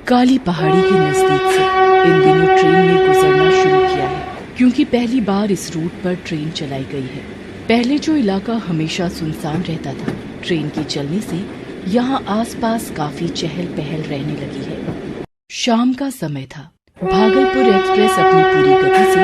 काली पहाड़ी के नजदीक से इन दिनों ट्रेन ने गुजरना शुरू किया है, क्योंकि पहली बार इस रूट पर ट्रेन चलाई गई है। पहले जो इलाका हमेशा सुनसान रहता था, ट्रेन के चलने से यहाँ आसपास काफी चहल पहल रहने लगी है। शाम का समय था। भागलपुर एक्सप्रेस अपनी पूरी गति से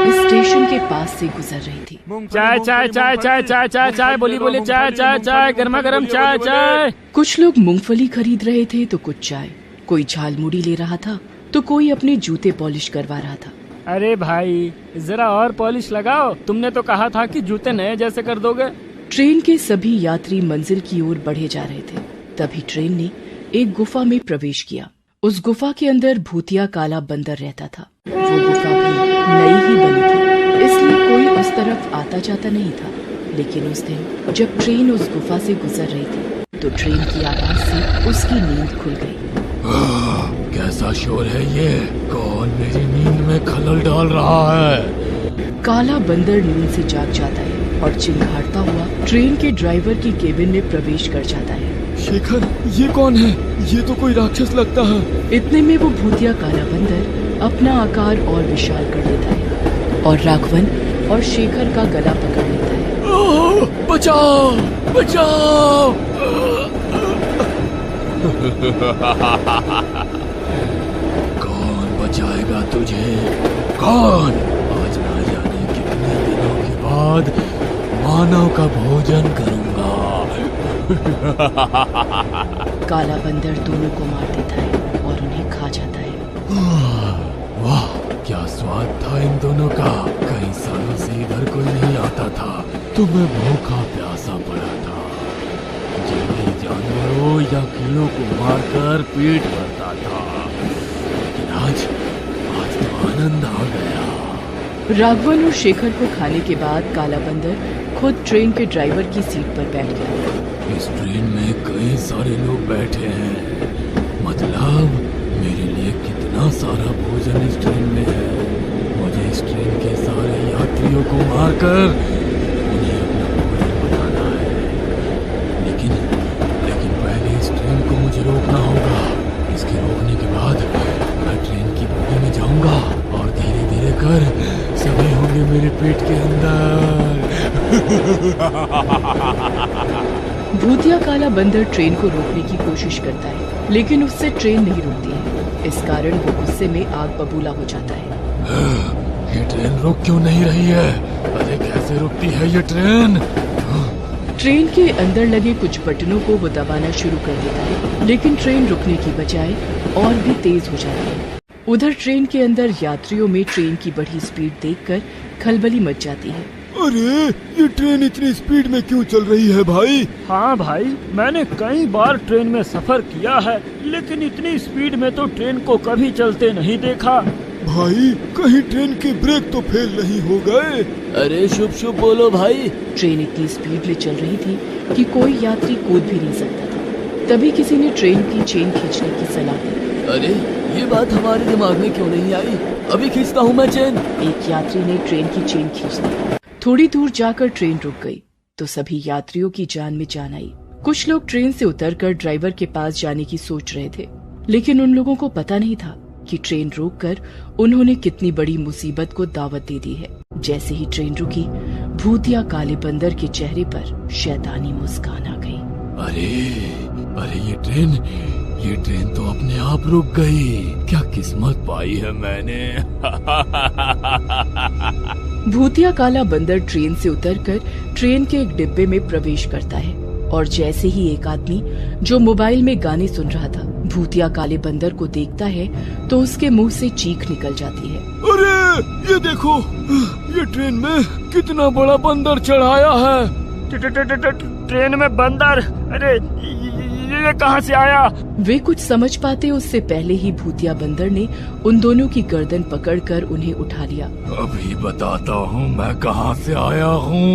इस स्टेशन के पास से गुजर रही थी। चाय चाय चाय चाय चाय चाय चाय बोली बोली चाय चाय चाय गर्मा गर्म चाय चाय। कुछ लोग मूंगफली खरीद रहे थे तो कुछ चाय, कोई झालमुड़ी ले रहा था तो कोई अपने जूते पॉलिश करवा रहा था। अरे भाई जरा और पॉलिश लगाओ, तुमने तो कहा था कि जूते नए जैसे कर दोगे। ट्रेन के सभी यात्री मंजिल की ओर बढ़े जा रहे थे। तभी ट्रेन ने एक गुफा में प्रवेश किया। उस गुफा के अंदर भूतिया काला बंदर रहता था। वो गुफा भी नई ही बनी थी, इसलिए कोई उस तरफ आता जाता नहीं था। लेकिन उस दिन जब ट्रेन उस गुफा से गुजर रही थी तो ट्रेन की आवाज से उसकी नींद खुल गई। कैसा शोर है ये? कौन मेरी नींद में खलल डाल रहा है? काला बंदर नींद से जाग जाता है और चिंगारता हुआ ट्रेन के ड्राइवर की केबिन में प्रवेश कर जाता है। शेखर, ये कौन है? ये तो कोई राक्षस लगता है। इतने में वो भूतिया काला बंदर अपना आकार और विशाल कर लेता है और राघवन और शेखर का गला पकड़ लेता है। बचाओ बचाओ! कौन बचाएगा तुझे? कौन? आज ना जाने कितने दिनों के बाद मानव का भोजन करूंगा। काला बंदर दोनों को मार देता है और उन्हें खा जाता है। वाह, क्या स्वाद था इन दोनों का। कई सालों से इधर कोई नहीं आता था तो मैं भूखा प्यासा पड़ा था। जंगली जानवरों या कीड़ों को मारकर पेट भरता था, लेकिन आज तो आनंद आ गया। राघवन और शेखर को खाने के बाद काला बंदर खुद ट्रेन के ड्राइवर की सीट पर बैठ गया। इस ट्रेन में कई सारे लोग बैठे हैं, मतलब मेरे लिए कितना सारा भोजन इस ट्रेन में है। मुझे इस ट्रेन के सारे यात्रियों को मारकर उन्हें अपना भोजन बनाना है। लेकिन पहले इस ट्रेन को मुझे रोकना होगा। इसके रोकने के बाद मैं ट्रेन की बोगी में जाऊंगा और धीरे धीरे कर सभी होंगे मेरे पेट के अंदर। भूतिया काला बंदर ट्रेन को रोकने की कोशिश करता है, लेकिन उससे ट्रेन नहीं रुकती है। इस कारण वो गुस्से में आग बबूला हो जाता है। ये ट्रेन रुक क्यों नहीं रही है? अरे कैसे रुकती है ये ट्रेन? ट्रेन के अंदर लगे कुछ बटनों को वो दबाना शुरू कर देता है, लेकिन ट्रेन रुकने की बजाय और भी तेज हो जाती है। उधर ट्रेन के अंदर यात्रियों में ट्रेन की बढ़ी स्पीड देखकर खलबली मच जाती है। अरे ये ट्रेन इतनी स्पीड में क्यों चल रही है भाई? हाँ भाई, मैंने कई बार ट्रेन में सफर किया है, लेकिन इतनी स्पीड में तो ट्रेन को कभी चलते नहीं देखा। भाई कहीं ट्रेन के ब्रेक तो फेल नहीं हो गए? अरे शुभ शुभ बोलो भाई। ट्रेन इतनी स्पीड में चल रही थी कि कोई यात्री कूद भी नहीं सकता था। तभी किसी ने ट्रेन की चेन खींचने की सलाह दी। अरे ये बात हमारे दिमाग में क्यों नहीं आई? अभी खींचता हूँ मैं चेन। एक यात्री ने ट्रेन की चेन खींच दी। थोड़ी दूर जाकर ट्रेन रुक गई तो सभी यात्रियों की जान में जान आई। कुछ लोग ट्रेन से उतरकर ड्राइवर के पास जाने की सोच रहे थे, लेकिन उन लोगों को पता नहीं था कि ट्रेन रोककर उन्होंने कितनी बड़ी मुसीबत को दावत दे दी है। जैसे ही ट्रेन रुकी, भूतिया काले बंदर के चेहरे पर शैतानी मुस्कान आ गई। अरे ये ट्रेन तो अपने आप रुक गई। क्या किस्मत पाई है मैंने। भूतिया काला बंदर ट्रेन से उतरकर ट्रेन के एक डिब्बे में प्रवेश करता है और जैसे ही एक आदमी जो मोबाइल में गाने सुन रहा था भूतिया काले बंदर को देखता है तो उसके मुंह से चीख निकल जाती है। अरे ये देखो, ये ट्रेन में कितना बड़ा बंदर चढ़ाया है। ट्रेन में बंदर? अरे ये कहाँ से आया? वे कुछ समझ पाते उससे पहले ही भूतिया बंदर ने उन दोनों की गर्दन पकड़कर उन्हें उठा लिया। अभी बताता हूँ मैं कहाँ से आया हूँ।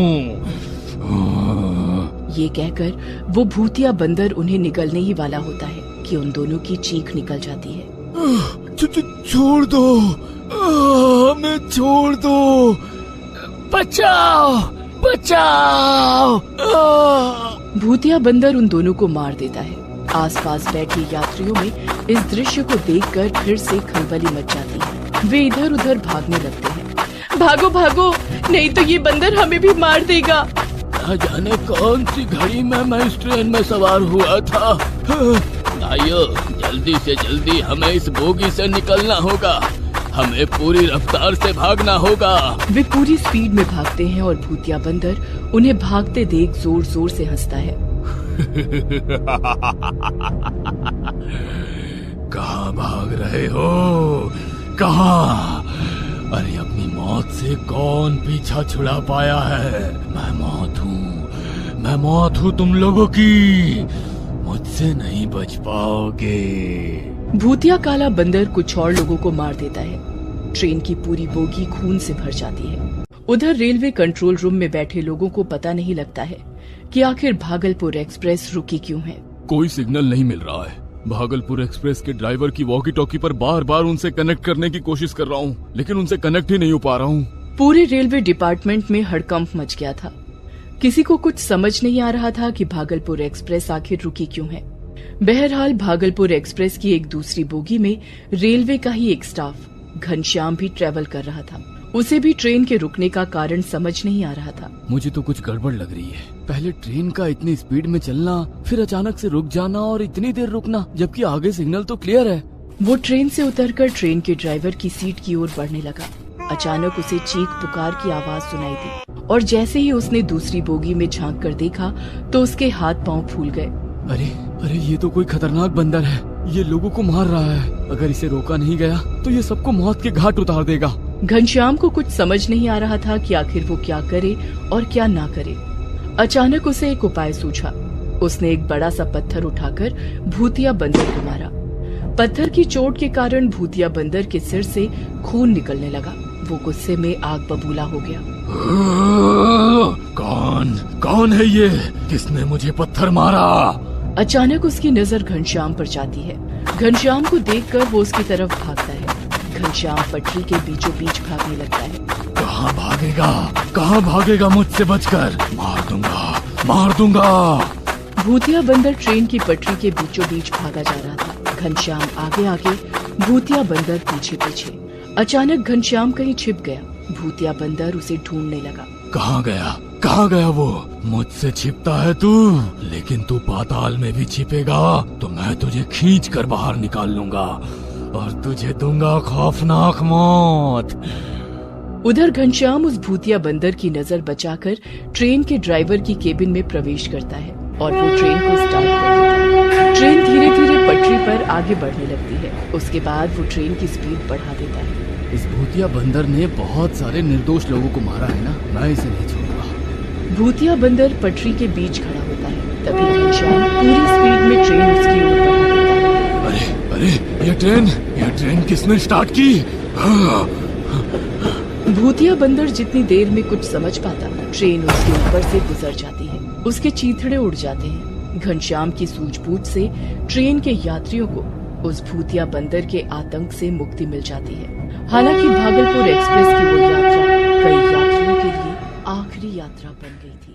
ये कहकर वो भूतिया बंदर उन्हें निगलने ही वाला होता है कि उन दोनों की चीख निकल जाती है। छोड़ दो, हमें छोड़ दो, बचाओ बचाओ। भूतिया बंदर उन दोनों को मार देता है। आसपास बैठे यात्रियों में इस दृश्य को देखकर फिर से खलबली मच जाती है। वे इधर उधर भागने लगते हैं। भागो भागो, नहीं तो ये बंदर हमें भी मार देगा। न जाने कौन सी घड़ी में मैं इस ट्रेन में सवार हुआ था। भाइयों, जल्दी से जल्दी हमें इस बोगी से निकलना होगा। हमें पूरी रफ्तार से भागना होगा। वे पूरी स्पीड में भागते हैं और भूतिया बंदर उन्हें भागते देख जोर जोर से हंसता है। कहाँ भाग रहे हो? कहाँ? अरे अपनी मौत से कौन पीछा छुड़ा पाया है? मैं मौत हूँ तुम लोगों की। मुझसे नहीं बच पाओगे। भूतिया काला बंदर कुछ और लोगों को मार देता है। ट्रेन की पूरी बोगी खून से भर जाती है। उधर रेलवे कंट्रोल रूम में बैठे लोगों को पता नहीं लगता है कि आखिर भागलपुर एक्सप्रेस रुकी क्यों है। कोई सिग्नल नहीं मिल रहा है। भागलपुर एक्सप्रेस के ड्राइवर की वॉकी टॉकी पर बार बार उनसे कनेक्ट करने की कोशिश कर रहा हूँ, लेकिन उनसे कनेक्ट ही नहीं हो पा रहा हूँ। पूरे रेलवे डिपार्टमेंट में हड़कंप मच गया था। किसी को कुछ समझ नहीं आ रहा था कि भागलपुर एक्सप्रेस आखिर रुकी क्यों है। बहरहाल भागलपुर एक्सप्रेस की एक दूसरी बोगी में रेलवे का ही एक स्टाफ घनश्याम भी ट्रेवल कर रहा था। उसे भी ट्रेन के रुकने का कारण समझ नहीं आ रहा था। मुझे तो कुछ गड़बड़ लग रही है। पहले ट्रेन का इतनी स्पीड में चलना, फिर अचानक से रुक जाना और इतनी देर रुकना, जबकि आगे सिग्नल तो क्लियर है। वो ट्रेन से उतरकर ट्रेन के ड्राइवर की सीट की ओर बढ़ने लगा। अचानक उसे चीख पुकार की आवाज सुनाई दी और जैसे ही उसने दूसरी बोगी में झांक कर देखा तो उसके हाथ पांव फूल गए। अरे ये तो कोई खतरनाक बंदर है। ये लोगों को मार रहा है। अगर इसे रोका नहीं गया तो ये सबको मौत के घाट उतार देगा। घनश्याम को कुछ समझ नहीं आ रहा था कि आखिर वो क्या करे और क्या ना करे। अचानक उसे एक उपाय सूझा। उसने एक बड़ा सा पत्थर उठाकर भूतिया बंदर को मारा। पत्थर की चोट के कारण भूतिया बंदर के सिर से खून निकलने लगा। वो गुस्से में आग बबूला हो गया। कौन है ये? किसने मुझे पत्थर मारा? अचानक उसकी नजर घनश्याम पर जाती है। घनश्याम को देखकर वो उसकी तरफ भागता है। घनश्याम पटरी के बीचों बीच भागने लगता है। कहाँ भागेगा मुझसे बचकर? मार दूंगा। भूतिया बंदर ट्रेन की पटरी के बीचों बीच भागा जा रहा था। घनश्याम आगे आगे, भूतिया बंदर पीछे पीछे। अचानक घनश्याम कहीं छिप गया। भूतिया बंदर उसे ढूंढने लगा। कहाँ गया वो? मुझसे छिपता है तू, लेकिन तू पाताल में भी छिपेगा तो मैं तुझे खींच कर बाहर निकाल लूंगा और तुझे दूंगा खौफनाक मौत। उधर घनश्याम उस भूतिया बंदर की नजर बचाकर ट्रेन के ड्राइवर की केबिन में प्रवेश करता है और वो ट्रेन को स्टार्ट कर देता है। ट्रेन धीरे धीरे पटरी पर आगे बढ़ने लगती है। उसके बाद वो ट्रेन की स्पीड बढ़ा देता है। इस भूतिया बंदर ने बहुत सारे निर्दोष लोगों को मारा है ना, मैं इसे नहीं छोड़ूंगा। भूतिया बंदर पटरी के बीच खड़ा होता है। तभी घनश्याम पूरी स्पीड में ट्रेन उसकी ओर बढ़ा देता है। अरे ये ट्रेन किसने स्टार्ट की? भूतिया बंदर जितनी देर में कुछ समझ पाता, ट्रेन उसके ऊपर से गुजर जाती है। उसके चीथड़े उड़ जाते हैं। घनश्याम की सूझबूझ से ट्रेन के यात्रियों को उस भूतिया बंदर के आतंक से मुक्ति मिल जाती है। हालांकि भागलपुर एक्सप्रेस की वो यात्रा कई यात्रियों के लिए आखिरी यात्रा बन गई थी।